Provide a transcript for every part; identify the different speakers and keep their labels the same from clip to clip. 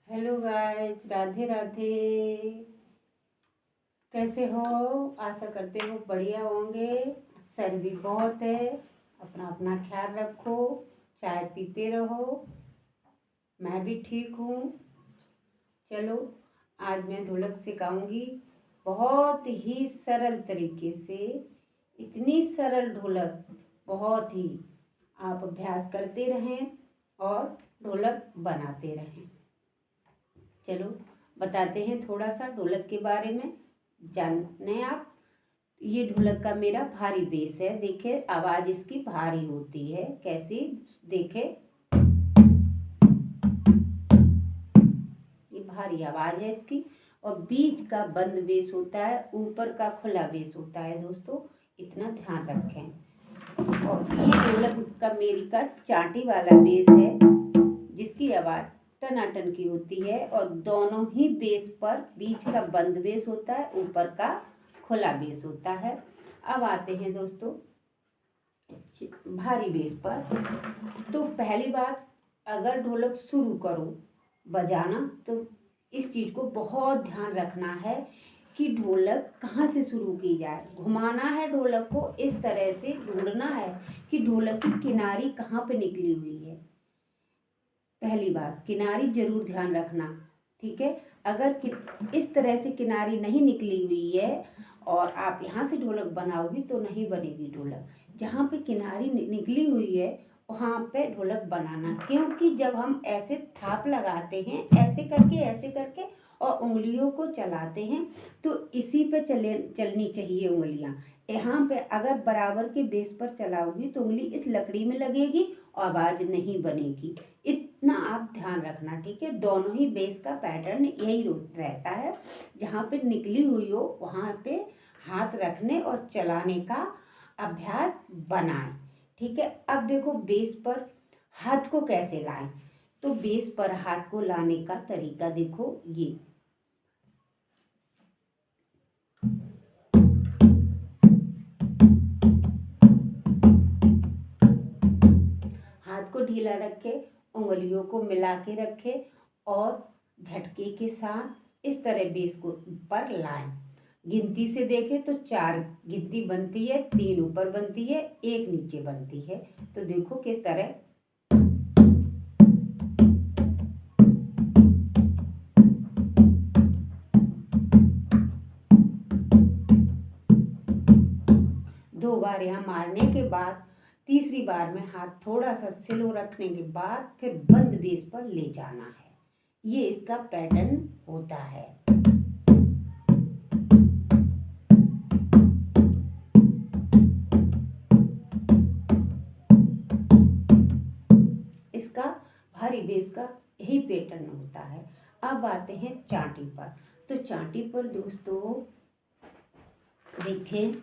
Speaker 1: Hello guys, Radhe Radhe. कैसे हो? आशा करते हो बढ़िया होंगे। सर्दी बहुत है, अपना अपना ख्याल रखो, चाय पीते रहो। मैं भी ठीक हूँ। चलो, आज मैं ढोलक सिखाऊंगी बहुत ही सरल तरीके से। इतनी सरल ढोलक, बहुत ही। आप अभ्यास करते रहें और ढोलक बनाते रहें। चलो, बताते हैं थोड़ा सा ढोलक के बारे में। जाने आप, ये ढोलक का मेरा भारी बेस है। देखे, आवाज इसकी भारी होती है। कैसी? देखे, ये भारी आवाज है इसकी। और बीच का बंद बेस होता है, ऊपर का खुला बेस होता है। दोस्तों, इतना ध्यान रखें। और ये ढोलक का मेरी का चाटी वाला बेस है, जिसकी आवाज टनाटन की होती है। और दोनों ही बेस पर बीच का बंद बेस होता है, ऊपर का खुला बेस होता है। अब आते हैं दोस्तों भारी बेस पर। तो पहली बात, अगर ढोलक शुरू करो बजाना तो इस चीज को बहुत ध्यान रखना है कि ढोलक कहाँ से शुरू की जाए। घुमाना है ढोलक को, इस तरह से ढूंढना है कि ढोलक की किनारी कहाँ पे निकली हुई है। पहली बात, किनारी जरूर ध्यान रखना, ठीक है। अगर इस तरह से किनारी नहीं निकली हुई है और आप यहाँ से ढोलक बनाओगी तो नहीं बनेगी ढोलक। जहाँ पे किनारी निकली हुई है वहाँ पे ढोलक बनाना, क्योंकि जब हम ऐसे थाप लगाते हैं, ऐसे करके और उंगलियों को चलाते हैं, तो इसी पे चलनी चाहिए उंगलियाँ। यहाँ पे अगर बराबर के बेस पर चलाओगी तो उंगली इस लकड़ी में लगेगी और आवाज नहीं बनेगी। इतना आप ध्यान रखना, ठीक है। दोनों ही बेस का पैटर्न यही रहता है। जहाँ पे निकली हुई हो वहाँ पे हाथ रखने और चलाने का अभ्यास बनाएं, ठीक है। अब देखो, बेस पर हाथ को कैसे लाएं। तो बेस पर हाथ को लाने का तरीका देखो, ये हाथ को ढीला रखे, उंगलियों को मिला के रखे और झटके के साथ इस तरह बेस को पर लाएं। गिनती से देखें तो 4 गिनती बनती है, 3 ऊपर बनती है, 1 नीचे बनती है। तो देखो किस तरह। दो बार यहाँ मारने के बाद तीसरी बार में हाथ थोड़ा सा स्लो रखने के बाद फिर बंद बेस पर ले जाना है। ये इसका पैटर्न होता है। इसका भारी बेस का यही पैटर्न होता है। अब आते हैं चाटी पर। तो चाटी पर दोस्तों देखें,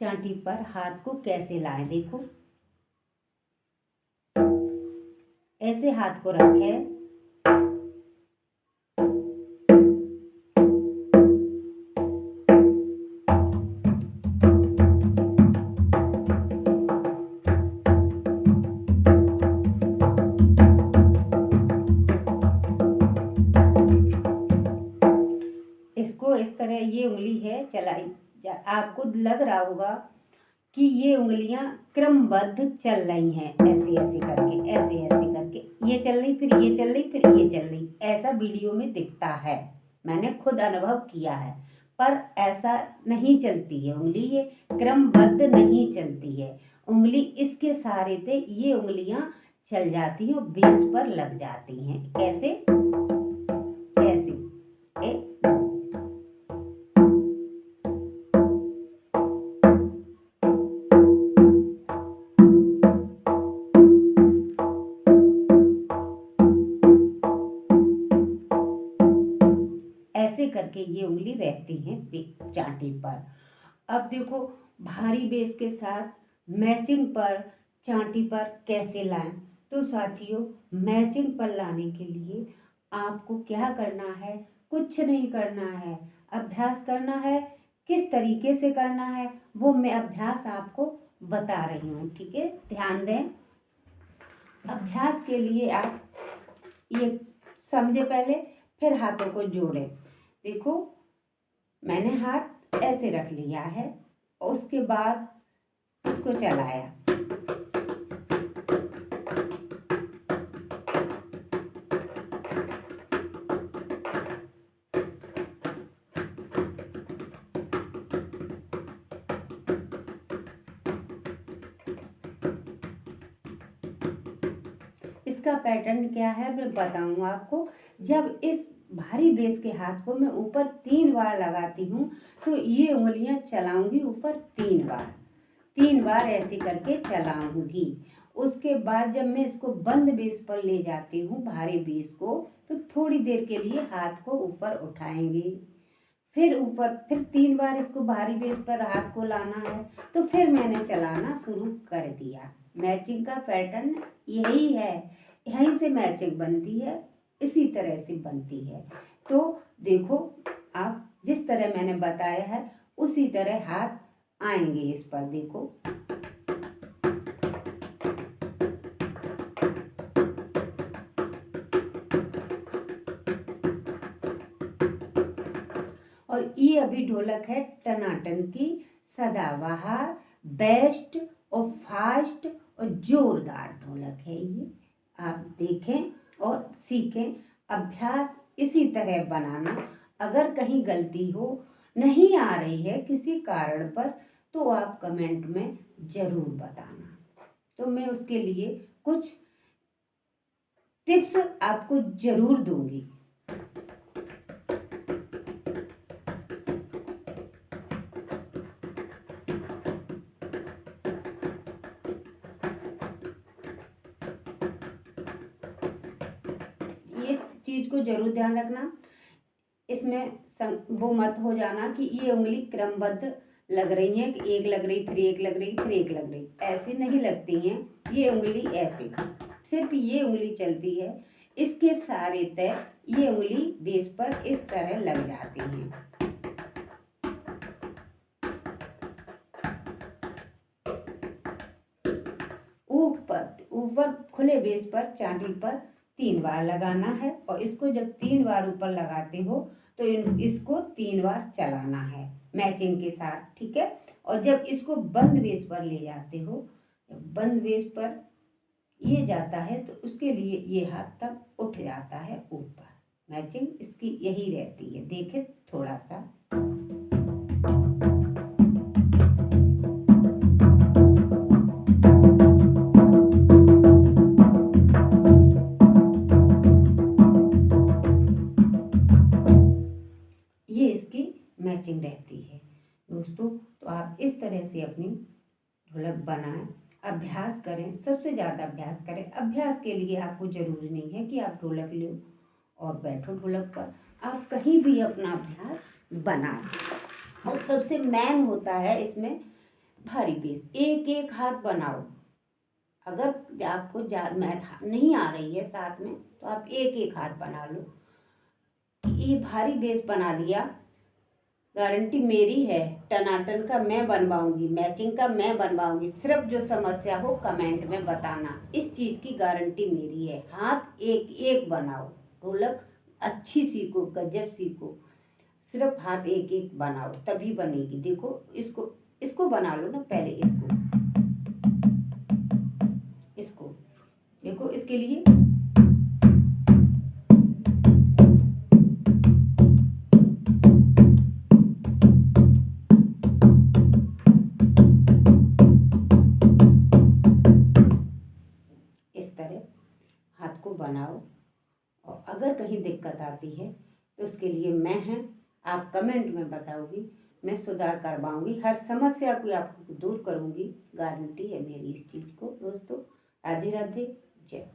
Speaker 1: चाटी पर हाथ को कैसे लाएं। देखो, ऐसे हाथ को रखें, इसको इस तरह। ये उंगली है चलाई, आपको लग रहा होगा कि ये उंगलियां क्रमबद्ध चल रही हैं, ऐसे ऐसे करके, ऐसे ऐसे करके ये चल रही, फिर ये चल रही, फिर ये चल रही। ऐसा वीडियो में दिखता है, मैंने खुद अनुभव किया है। पर ऐसा नहीं चलती है उंगली, ये क्रमबद्ध नहीं चलती है उंगली। इसके सहारे से ये उंगलियां चल जाती हैं और बेस पर लग जाती हैं। कैसे? ऐसे ऐसे करके ये उंगली रहती है चाटी पर। अब देखो, भारी बेस के साथ मैचिंग पर चाटी पर कैसे लाएं। तो साथियों, मैचिंग पर लाने के लिए आपको क्या करना है? कुछ नहीं करना है, अभ्यास करना है। किस तरीके से करना है वो मैं अभ्यास आपको बता रही हूँ, ठीक है। ध्यान दें। अभ्यास के लिए आप ये समझे पहले, फिर हाथों को जोड़े। देखो मैंने हाथ ऐसे रख लिया है और उसके बाद इसको चलाया। इसका पैटर्न क्या है मैं बताऊँ आपको। जब इस भारी बेस के हाथ को मैं ऊपर 3 बार लगाती हूँ तो ये उंगलियां चलाऊंगी ऊपर 3 बार ऐसे करके चलाऊंगी। उसके बाद जब मैं इसको बंद बेस पर ले जाती हूँ भारी बेस को, तो थोड़ी देर के लिए हाथ को ऊपर उठाएंगे, फिर ऊपर, फिर 3 बार इसको भारी बेस पर हाथ को लाना है, तो फिर मैंने चलाना शुरू कर दिया। मैचिंग का पैटर्न यही है, यहीं से मैचिंग बनती है, इसी तरह से बनती है। तो देखो आप जिस तरह मैंने बताया है उसी तरह हाथ आएंगे इस पर। देखो और ये अभी ढोलक है टनाटन की सदाबहार, बेस्ट और फास्ट और जोरदार ढोलक है ये। आप देखें और सीखें, अभ्यास इसी तरह बनाना। अगर कहीं गलती हो, नहीं आ रही है किसी कारणवश, तो आप कमेंट में ज़रूर बताना, तो मैं उसके लिए कुछ टिप्स आपको ज़रूर दूंगी। ये चीज़ को जरूर ध्यान रखना, इसमें वो मत हो जाना कि ये उंगली क्रमबद्ध लग रही है कि एक लग रही फिर एक लग रही फिर एक लग रही, ऐसी नहीं लगती हैं। ये उंगली ऐसे, सिर्फ ये उंगली चलती है, इसके सारे तय ये उंगली बेस पर इस तरह लग जाती हैं। ऊपर खुले बेस पर चांदी पर 3 बार लगाना है, और इसको जब 3 बार ऊपर लगाते हो तो इसको 3 बार चलाना है मैचिंग के साथ, ठीक है। और जब इसको बंद बेस पर ले जाते हो, बंद बेस पर ये जाता है तो उसके लिए ये हाथ तक उठ जाता है ऊपर। मैचिंग इसकी यही रहती है। देखे थोड़ा सा, ये इसकी मैचिंग रहती है दोस्तों। तो आप इस तरह से अपनी ढोलक बनाएं, अभ्यास करें, सबसे ज़्यादा अभ्यास करें। अभ्यास के लिए आपको ज़रूरी नहीं है कि आप ढोलक लो और बैठो ढोलक पर, आप कहीं भी अपना अभ्यास बनाएं। और सबसे मेन होता है इसमें भारी बेस, एक एक हाथ बनाओ। अगर आपको मैथ नहीं आ रही है साथ में, तो आप एक एक हाथ बना लो। ये भारी बेस बना लिया, गारंटी मेरी है, टनाटन का मैं बनवाऊंगी, मैचिंग का मैं बनवाऊंगी। सिर्फ जो समस्या हो कमेंट में बताना, इस चीज़ की गारंटी मेरी है। हाथ एक एक बनाओ, ढोलक अच्छी सीखो, गजब सीखो, सिर्फ हाथ एक एक बनाओ तभी बनेगी। देखो इसको बना लो ना पहले, इसको देखो, इसके लिए इस तरह हाथ को बनाओ। और अगर कहीं दिक्कत आती है तो उसके लिए मैं हैं, आप कमेंट में बताओगी, मैं सुधार करवाऊंगी, हर समस्या को आपको दूर करूंगी, गारंटी है मेरी इस चीज़ को दोस्तों। राधे राधे, जय।